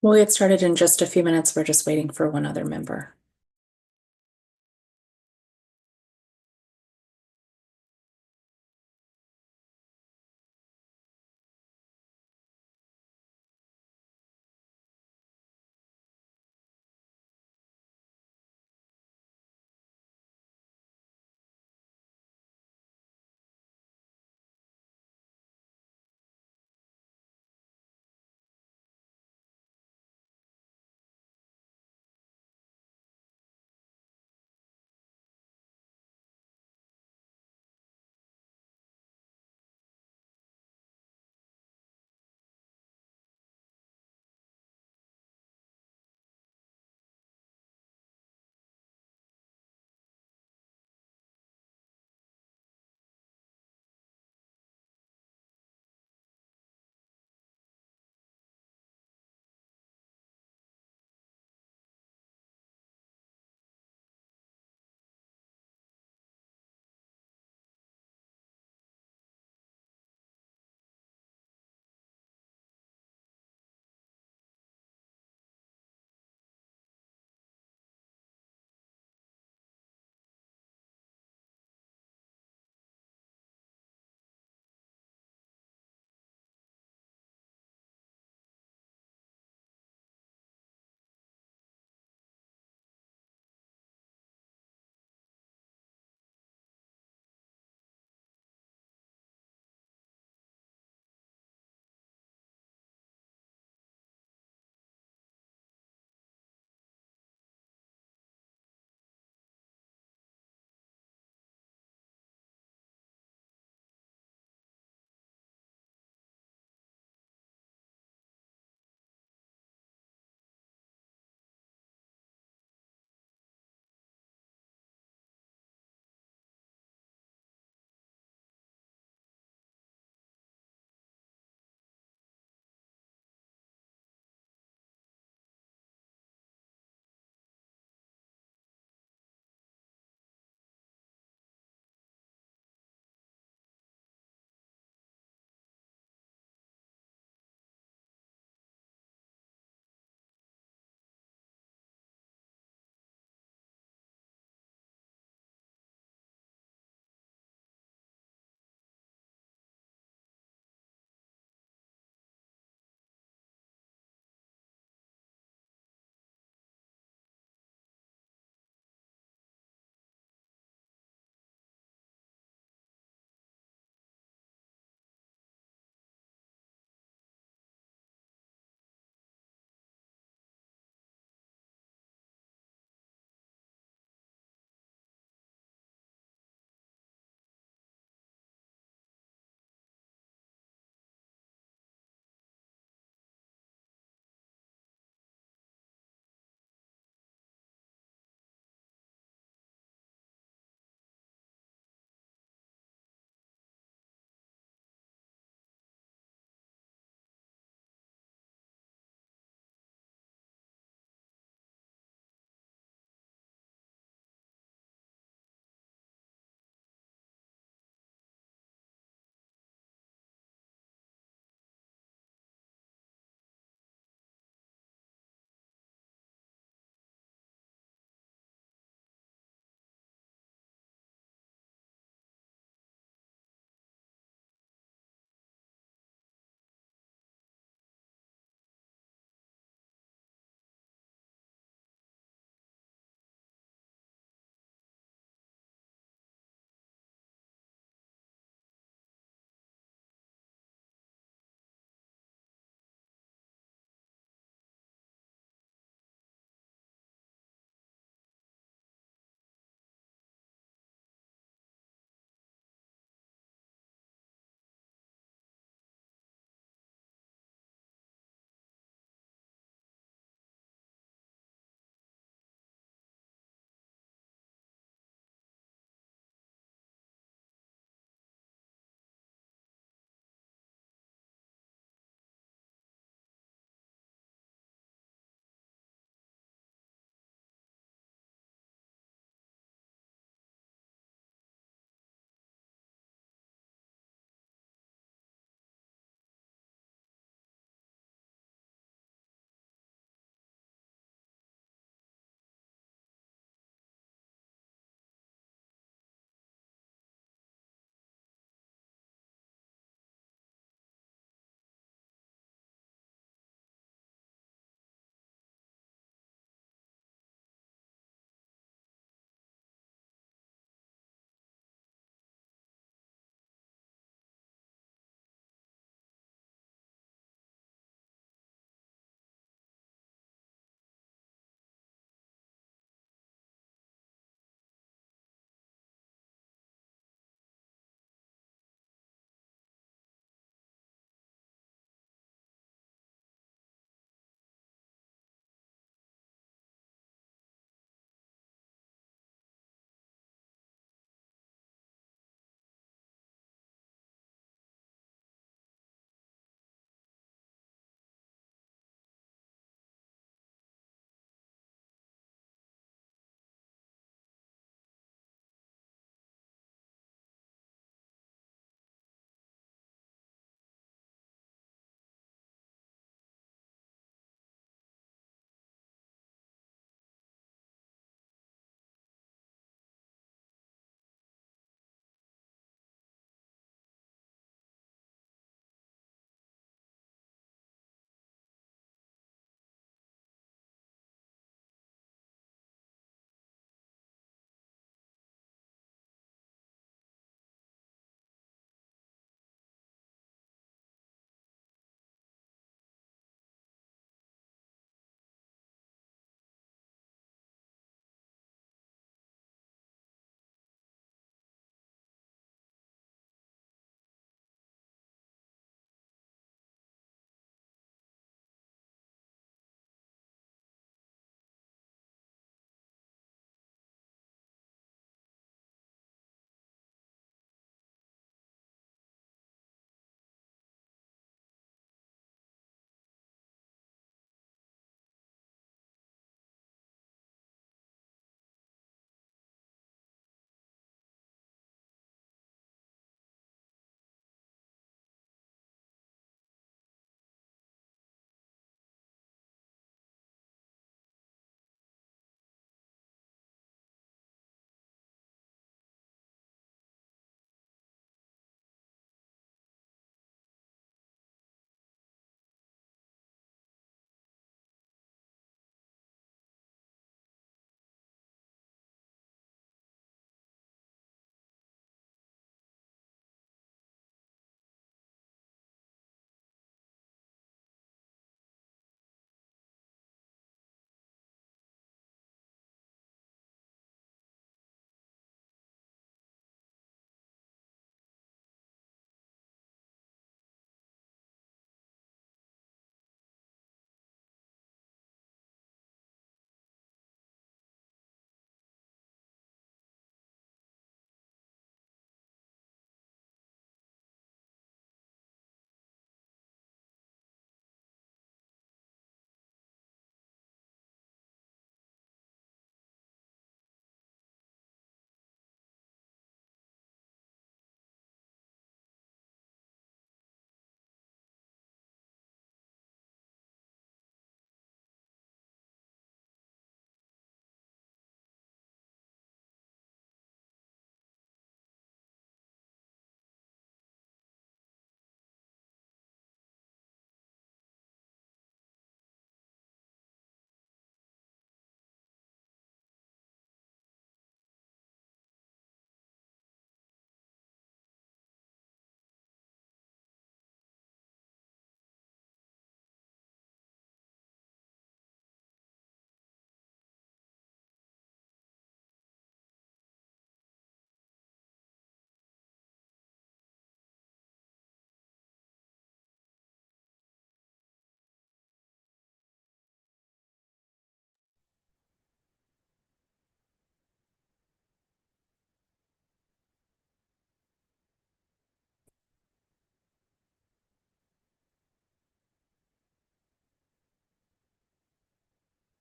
We'll get started in just a few minutes. We're just waiting for one other member.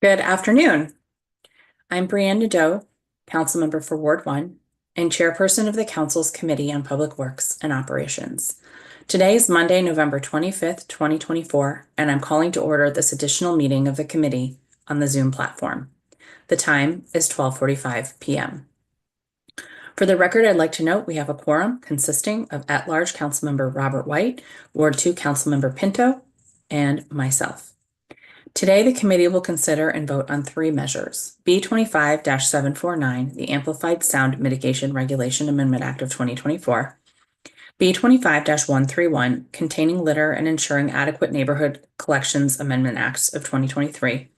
Good afternoon. I'm Brianne Nadeau, council member for Ward 1 and chairperson of the council's Committee on Public Works and Operations. Today is Monday, November 25th, 2024, and I'm calling to order this additional meeting of the committee on the Zoom platform. The time is 12:45 p.m. For the record, I'd like to note we have a quorum consisting of at-large Councilmember Robert White, Ward 2 Councilmember Pinto, and myself. Today, the committee will consider and vote on three measures. B25-749, the Amplified Sound Mitigation Regulation Amendment Act of 2024. B25-131, Containing Litter and Ensuring Adequate Neighborhood Collections Amendment Acts of 2023.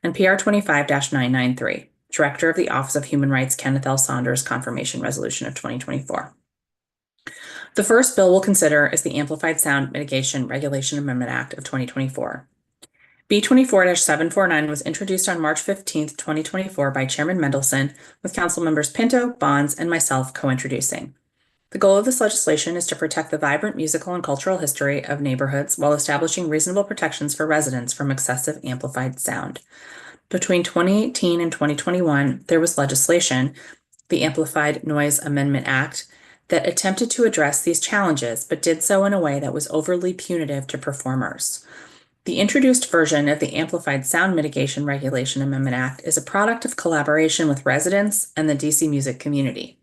And PR 25-993, Director of the Office of Human Rights Kenneth L. Saunders Confirmation Resolution of 2024. The first bill we'll consider is the Amplified Sound Mitigation Regulation Amendment Act of 2024. B24-749 was introduced on March 15th, 2024 by Chairman Mendelson, with council members Pinto, Bonds, and myself co-introducing. The goal of this legislation is to protect the vibrant musical and cultural history of neighborhoods while establishing reasonable protections for residents from excessive amplified sound. Between 2018 and 2021, there was legislation, the Amplified Noise Amendment Act, that attempted to address these challenges, but did so in a way that was overly punitive to performers. The introduced version of the Amplified Sound Mitigation Regulation Amendment Act is a product of collaboration with residents and the DC music community.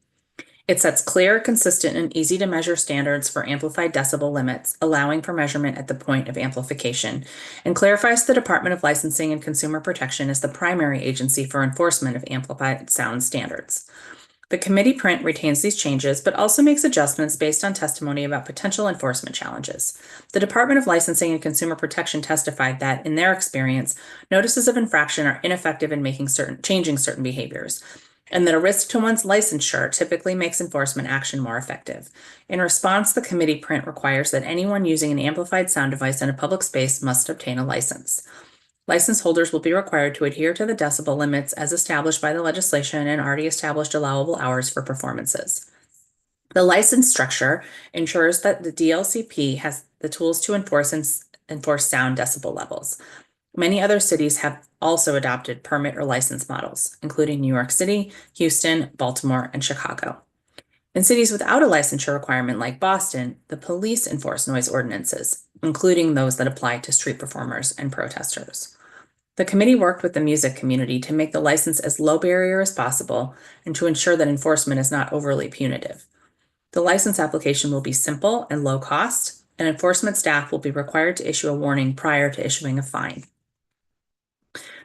It sets clear, consistent, and easy to measure standards for amplified decibel limits, allowing for measurement at the point of amplification, and clarifies the Department of Licensing and Consumer Protection as the primary agency for enforcement of amplified sound standards. The committee print retains these changes, but also makes adjustments based on testimony about potential enforcement challenges. The Department of Licensing and Consumer Protection testified that, in their experience, notices of infraction are ineffective in changing certain behaviors, and that a risk to one's licensure typically makes enforcement action more effective. In response, the committee print requires that anyone using an amplified sound device in a public space must obtain a license. License holders will be required to adhere to the decibel limits as established by the legislation and already established allowable hours for performances. The license structure ensures that the DLCP has the tools to enforce sound decibel levels. Many other cities have also adopted permit or license models, including New York City, Houston, Baltimore, and Chicago. In cities without a licensure requirement like Boston, the police enforce noise ordinances, including those that apply to street performers and protesters. The committee worked with the music community to make the license as low barrier as possible and to ensure that enforcement is not overly punitive. The license application will be simple and low cost, and enforcement staff will be required to issue a warning prior to issuing a fine.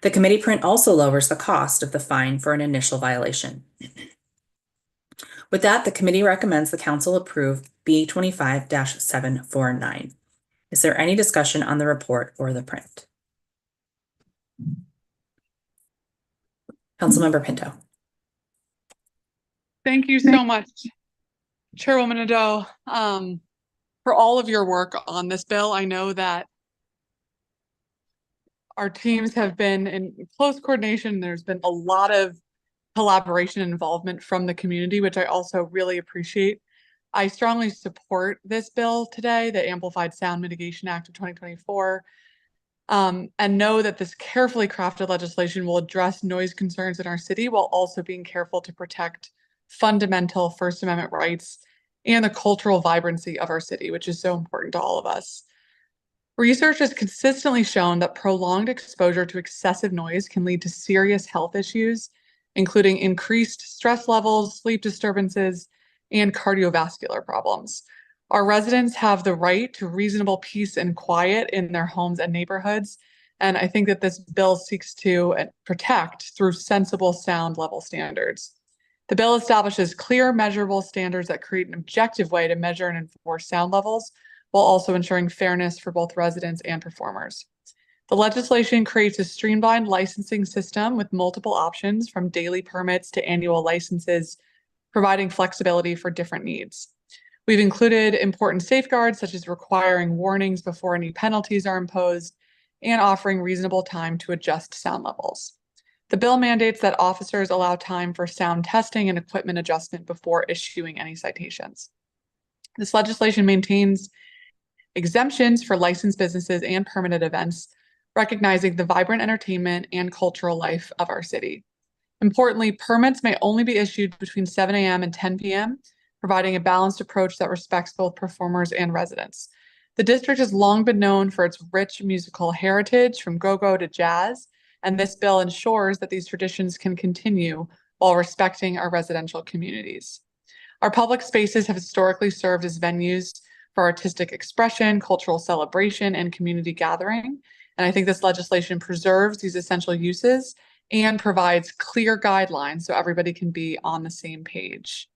The committee print also lowers the cost of the fine for an initial violation. With that, the committee recommends the council approve B25-749. Is there any discussion on the report or the print? Councilmember Pinto. Thank you so much, Chairwoman Nadeau, for all of your work on this bill. I know that our teams have been in close coordination. There's been a lot of collaboration and involvement from the community, which I also really appreciate. I strongly support this bill today, the Amplified Sound Mitigation Act of 2024. And know that this carefully crafted legislation will address noise concerns in our city while also being careful to protect fundamental First Amendment rights and the cultural vibrancy of our city, which is so important to all of us. Research has consistently shown that prolonged exposure to excessive noise can lead to serious health issues, including increased stress levels, sleep disturbances, and cardiovascular problems. Our residents have the right to reasonable peace and quiet in their homes and neighborhoods. And I think that this bill seeks to protect through sensible sound level standards. The bill establishes clear, measurable standards that create an objective way to measure and enforce sound levels, while also ensuring fairness for both residents and performers. The legislation creates a streamlined licensing system with multiple options from daily permits to annual licenses, providing flexibility for different needs. We've included important safeguards such as requiring warnings before any penalties are imposed and offering reasonable time to adjust sound levels. The bill mandates that officers allow time for sound testing and equipment adjustment before issuing any citations. This legislation maintains exemptions for licensed businesses and permitted events, recognizing the vibrant entertainment and cultural life of our city. Importantly, permits may only be issued between 7 a.m. and 10 p.m., providing a balanced approach that respects both performers and residents. The district has long been known for its rich musical heritage, from go-go to jazz, and this bill ensures that these traditions can continue while respecting our residential communities. Our public spaces have historically served as venues for artistic expression, cultural celebration, and community gathering. And I think this legislation preserves these essential uses and provides clear guidelines so everybody can be on the same page.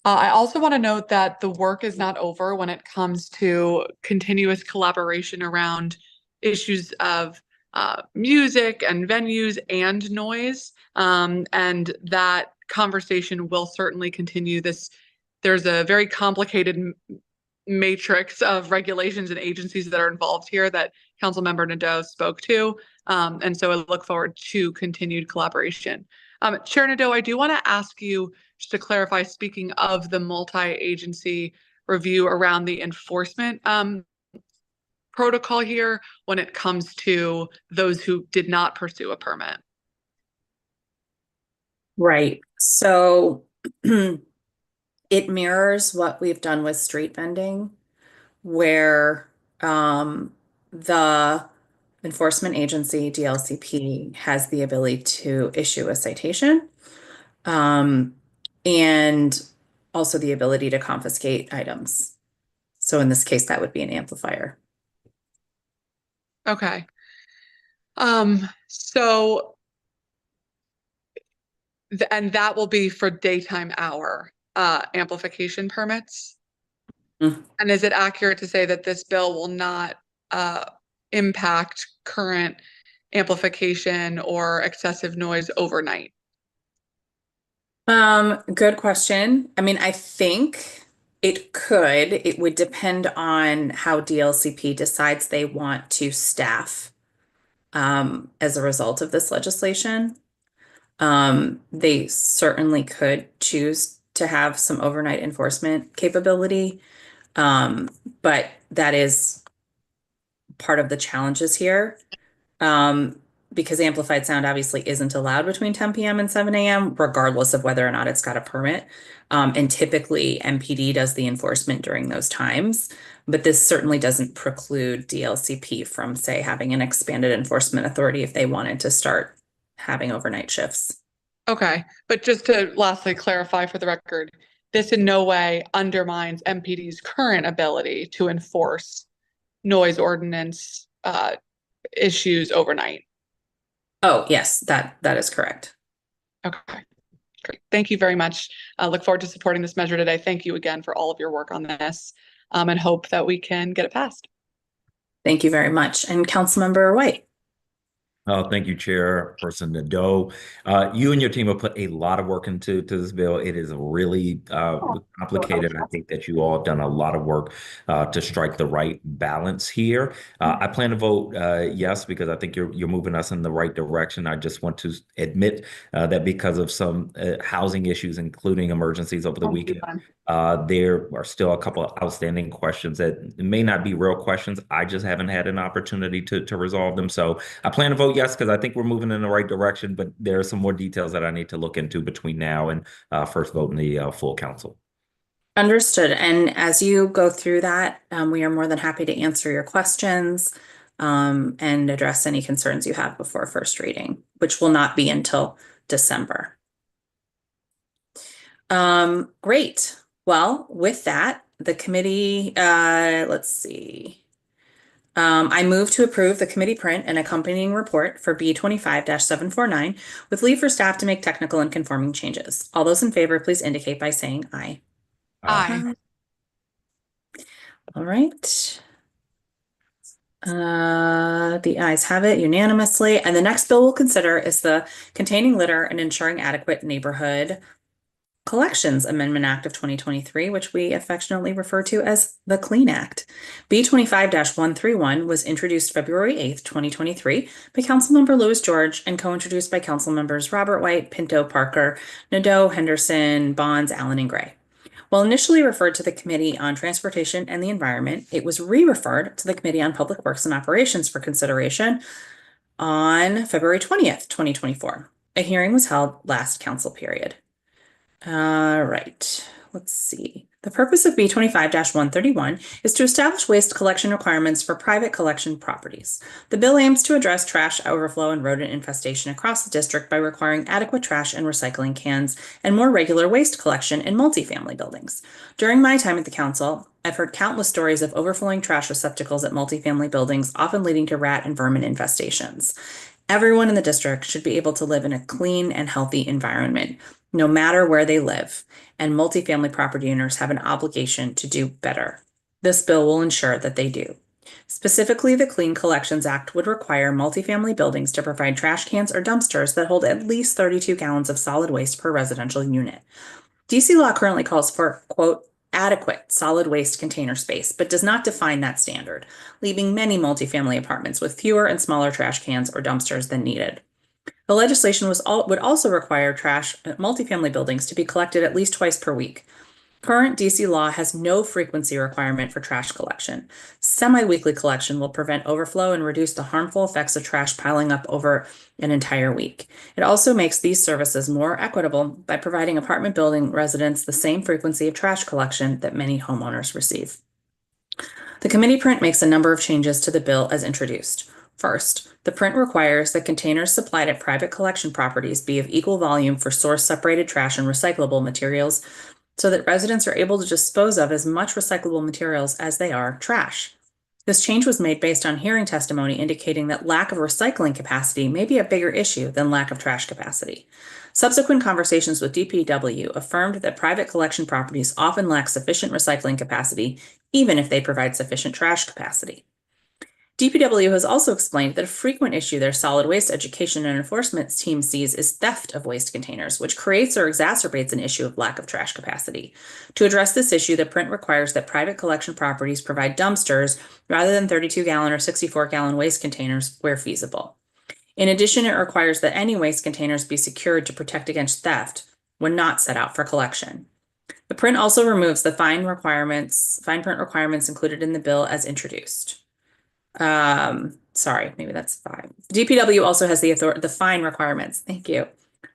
I also want to note that the work is not over when it comes to continuous collaboration around issues of music and venues and noise. And that conversation will certainly continue. There's a very complicated matrix of regulations and agencies that are involved here that Councilmember Nadeau spoke to. And so I look forward to continued collaboration. Chair Nadeau, I do want to ask you just to clarify, speaking of the multi-agency review around the enforcement protocol here when it comes to those who did not pursue a permit. Right. So it mirrors what we've done with street vending, where the enforcement agency, DLCP, has the ability to issue a citation, and also the ability to confiscate items. So in this case, that would be an amplifier. Okay. So and that will be for daytime hour amplification permits. And is it accurate to say that this bill will not impact current amplification or excessive noise overnight? Good question. I mean, I think it could. It would depend on how DLCP decides they want to staff as a result of this legislation. They certainly could choose to have some overnight enforcement capability. But that is part of the challenges here. Because amplified sound obviously isn't allowed between 10 p.m. and 7 a.m., regardless of whether or not it's got a permit. And typically MPD does the enforcement during those times, but this certainly doesn't preclude DLCP from, say, having an expanded enforcement authority if they wanted to start having overnight shifts. Okay, but just to lastly clarify for the record, this in no way undermines MPD's current ability to enforce noise ordinance issues overnight. Oh, yes, that is correct. Okay, great. Thank you very much. I look forward to supporting this measure today. Thank you again for all of your work on this, and hope that we can get it passed. Thank you very much. And Councilmember White. Thank you, Chairperson Nadeau. You and your team have put a lot of work into this bill. It is really complicated. I think that you all have done a lot of work to strike the right balance here. I plan to vote yes, because I think you're moving us in the right direction. I just want to admit that because of some housing issues, including emergencies over the weekend, there are still a couple of outstanding questions that may not be real questions. I just haven't had an opportunity to resolve them. So I plan to vote yes, because I think we're moving in the right direction, but there are some more details that I need to look into between now and first vote in the full council. Understood. And as you go through that, we are more than happy to answer your questions and address any concerns you have before first reading, which will not be until December. Great. Well, with that, the committee, let's see. I move to approve the committee print and accompanying report for B25-749 with leave for staff to make technical and conforming changes. All those in favor, please indicate by saying aye. Aye. All right. The ayes have it unanimously. And the next bill we'll consider is the Containing Litter and Ensuring Adequate Neighborhood Collections Amendment Act of 2023, which we affectionately refer to as the Clean Act. B25-131 was introduced February 8th, 2023 by Councilmember Louis George and co-introduced by Councilmembers Robert White, Pinto, Parker, Nadeau, Henderson, Bonds, Allen, and Gray. While initially referred to the Committee on Transportation and the Environment, it was re-referred to the Committee on Public Works and Operations for consideration on February 20th, 2024. A hearing was held last council period. All right, let's see. The purpose of B 25-131 is to establish waste collection requirements for private collection properties. The bill aims to address trash overflow and rodent infestation across the district by requiring adequate trash and recycling cans and more regular waste collection in multifamily buildings. During my time at the council, I've heard countless stories of overflowing trash receptacles at multifamily buildings, often leading to rat and vermin infestations. Everyone in the district should be able to live in a clean and healthy environment, no matter where they live, and multifamily property owners have an obligation to do better. This bill will ensure that they do. Specifically, the Clean Collections Act would require multifamily buildings to provide trash cans or dumpsters that hold at least 32 gallons of solid waste per residential unit. DC law currently calls for, quote, adequate solid waste container space, but does not define that standard, leaving many multifamily apartments with fewer and smaller trash cans or dumpsters than needed. The legislation would also require trash at multifamily buildings to be collected at least twice per week. Current DC law has no frequency requirement for trash collection. Semi-weekly collection will prevent overflow and reduce the harmful effects of trash piling up over an entire week. It also makes these services more equitable by providing apartment building residents the same frequency of trash collection that many homeowners receive. The committee print makes a number of changes to the bill as introduced. First, the print requires that containers supplied at private collection properties be of equal volume for source-separated trash and recyclable materials so that residents are able to dispose of as much recyclable materials as they are trash. This change was made based on hearing testimony indicating that lack of recycling capacity may be a bigger issue than lack of trash capacity. Subsequent conversations with DPW affirmed that private collection properties often lack sufficient recycling capacity, even if they provide sufficient trash capacity. DPW has also explained that a frequent issue their solid waste education and enforcement team sees is theft of waste containers, which creates or exacerbates an issue of lack of trash capacity. To address this issue, the print requires that private collection properties provide dumpsters rather than 32-gallon or 64-gallon waste containers where feasible. In addition, it requires that any waste containers be secured to protect against theft when not set out for collection. The print also removes the fine print requirements included in the bill as introduced. Sorry, maybe that's 5. DPW also has the fine requirements. Thank you.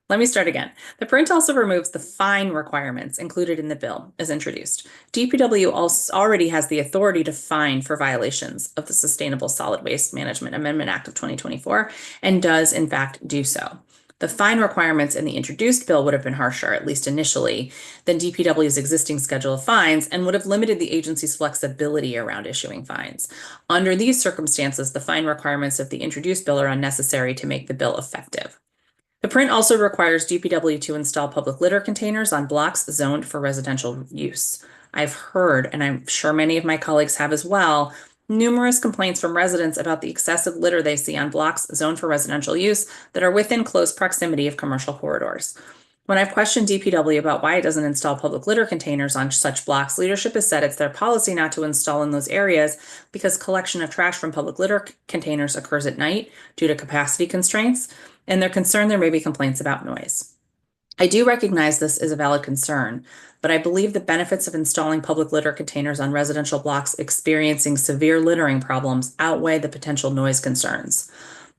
Let me start again. The print also removes the fine requirements included in the bill as introduced. DPW also already has the authority to fine for violations of the Sustainable Solid Waste Management Amendment Act of 2024 and does in fact do so. The fine requirements in the introduced bill would have been harsher, at least initially, than DPW's existing schedule of fines and would have limited the agency's flexibility around issuing fines. Under these circumstances, the fine requirements of the introduced bill are unnecessary to make the bill effective. The print also requires DPW to install public litter containers on blocks zoned for residential use. I've heard, and I'm sure many of my colleagues have as well, numerous complaints from residents about the excessive litter they see on blocks zoned for residential use that are within close proximity of commercial corridors. When I've questioned DPW about why it doesn't install public litter containers on such blocks, leadership has said it's their policy not to install in those areas because collection of trash from public litter containers occurs at night due to capacity constraints, and they're concerned there may be complaints about noise. I do recognize this is a valid concern, but I believe the benefits of installing public litter containers on residential blocks experiencing severe littering problems outweigh the potential noise concerns.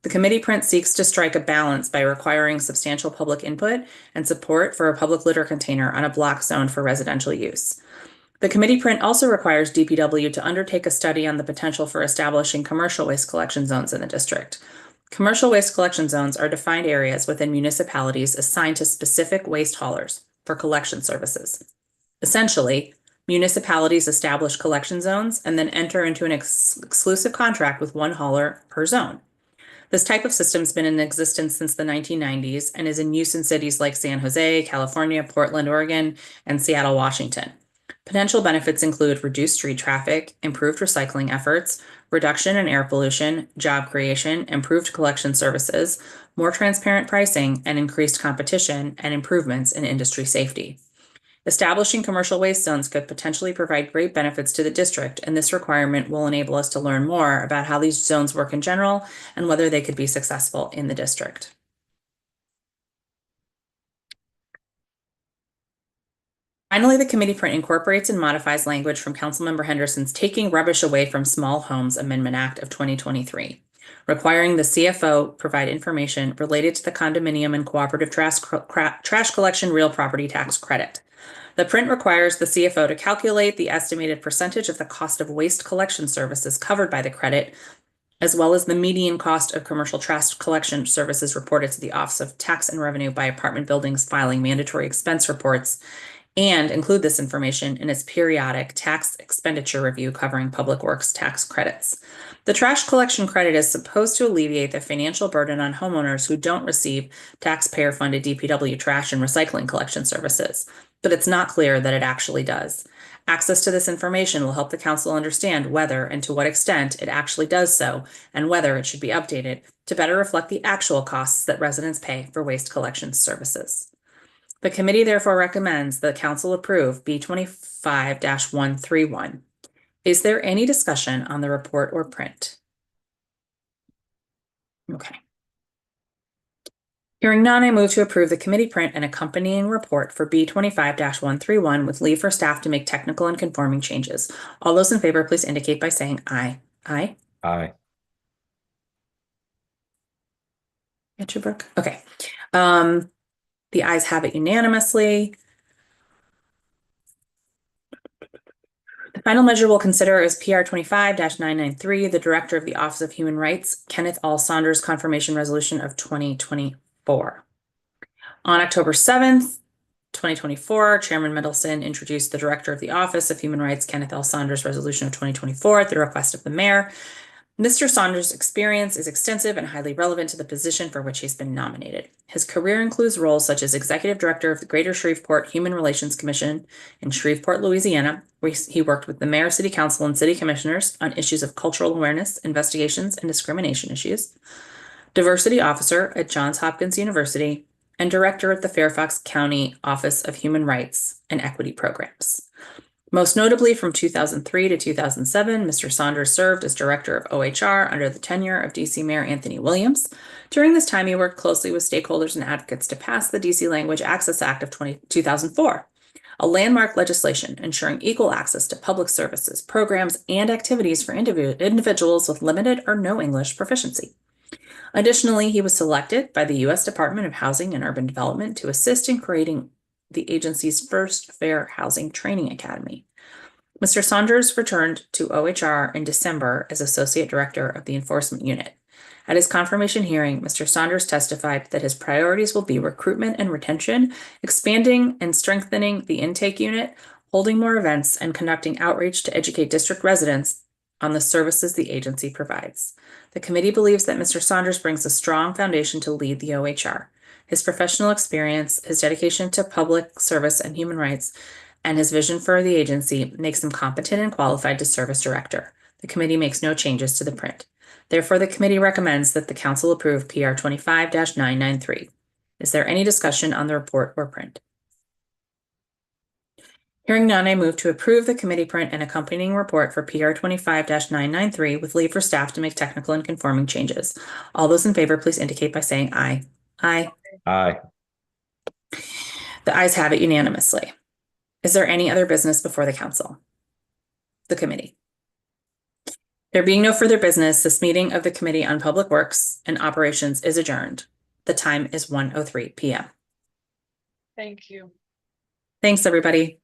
The committee print seeks to strike a balance by requiring substantial public input and support for a public litter container on a block zoned for residential use. The committee print also requires DPW to undertake a study on the potential for establishing commercial waste collection zones in the district. Commercial waste collection zones are defined areas within municipalities assigned to specific waste haulers for collection services. Essentially, municipalities establish collection zones and then enter into an exclusive contract with one hauler per zone. This type of system has been in existence since the 1990s and is in use in cities like San Jose, California, Portland, Oregon, and Seattle, Washington. Potential benefits include reduced street traffic, improved recycling efforts, reduction in air pollution, job creation, improved collection services, more transparent pricing, and increased competition and improvements in industry safety. Establishing commercial waste zones could potentially provide great benefits to the district, and this requirement will enable us to learn more about how these zones work in general and whether they could be successful in the district. Finally, the committee print incorporates and modifies language from Councilmember Henderson's Taking Rubbish Away from Small Homes Amendment Act of 2023, requiring the CFO provide information related to the condominium and cooperative trash collection real property tax credit. The print requires the CFO to calculate the estimated percentage of the cost of waste collection services covered by the credit, as well as the median cost of commercial trash collection services reported to the Office of Tax and Revenue by apartment buildings filing mandatory expense reports, and include this information in its periodic tax expenditure review covering public works tax credits. The trash collection credit is supposed to alleviate the financial burden on homeowners who don't receive taxpayer-funded DPW trash and recycling collection services, but it's not clear that it actually does. Access to this information will help the council understand whether and to what extent it actually does so, and whether it should be updated to better reflect the actual costs that residents pay for waste collection services. The committee therefore recommends the council approve B 25-131. Is there any discussion on the report or print? Okay. Hearing none, I move to approve the committee print and accompanying report for B 25-131 with leave for staff to make technical and conforming changes. All those in favor, please indicate by saying aye. Aye. Aye. Etcherbrook. Okay. The ayes have it unanimously. The final measure we'll consider is PR 25-993, the Director of the Office of Human Rights, Kenneth L. Saunders Confirmation Resolution of 2024. On October 7th, 2024, Chairman Mendelson introduced the Director of the Office of Human Rights, Kenneth L. Saunders Resolution of 2024 at the request of the Mayor. Mr. Saunders' experience is extensive and highly relevant to the position for which he's been nominated. His career includes roles such as Executive Director of the Greater Shreveport Human Relations Commission in Shreveport, Louisiana, where he worked with the Mayor, City Council, and City Commissioners on issues of cultural awareness, investigations, and discrimination issues. Diversity Officer at Johns Hopkins University, and Director at the Fairfax County Office of Human Rights and Equity Programs. Most notably, from 2003 to 2007, Mr. Saunders served as Director of OHR under the tenure of DC Mayor Anthony Williams. During this time, he worked closely with stakeholders and advocates to pass the DC Language Access Act of 2004, a landmark legislation ensuring equal access to public services, programs, and activities for individuals with limited or no English proficiency. Additionally, he was selected by the U.S. Department of Housing and Urban Development to assist in creating the agency's first Fair Housing Training Academy. Mr. Saunders returned to OHR in December as Associate Director of the Enforcement Unit. At his confirmation hearing, Mr. Saunders testified that his priorities will be recruitment and retention, expanding and strengthening the intake unit, holding more events, and conducting outreach to educate district residents on the services the agency provides. The committee believes that Mr. Saunders brings a strong foundation to lead the OHR. His professional experience, his dedication to public service and human rights, and his vision for the agency makes him competent and qualified to serve as director. The committee makes no changes to the print. Therefore, the committee recommends that the council approve PR 25-993. Is there any discussion on the report or print? Hearing none, I move to approve the committee print and accompanying report for PR 25-993 with leave for staff to make technical and conforming changes. All those in favor, please indicate by saying aye. Aye. Aye. The ayes have it unanimously. Is there any other business before the council? The committee. There being no further business, this meeting of the Committee on Public Works and Operations is adjourned. The time is 1:03 p.m. Thank you. Thanks, everybody.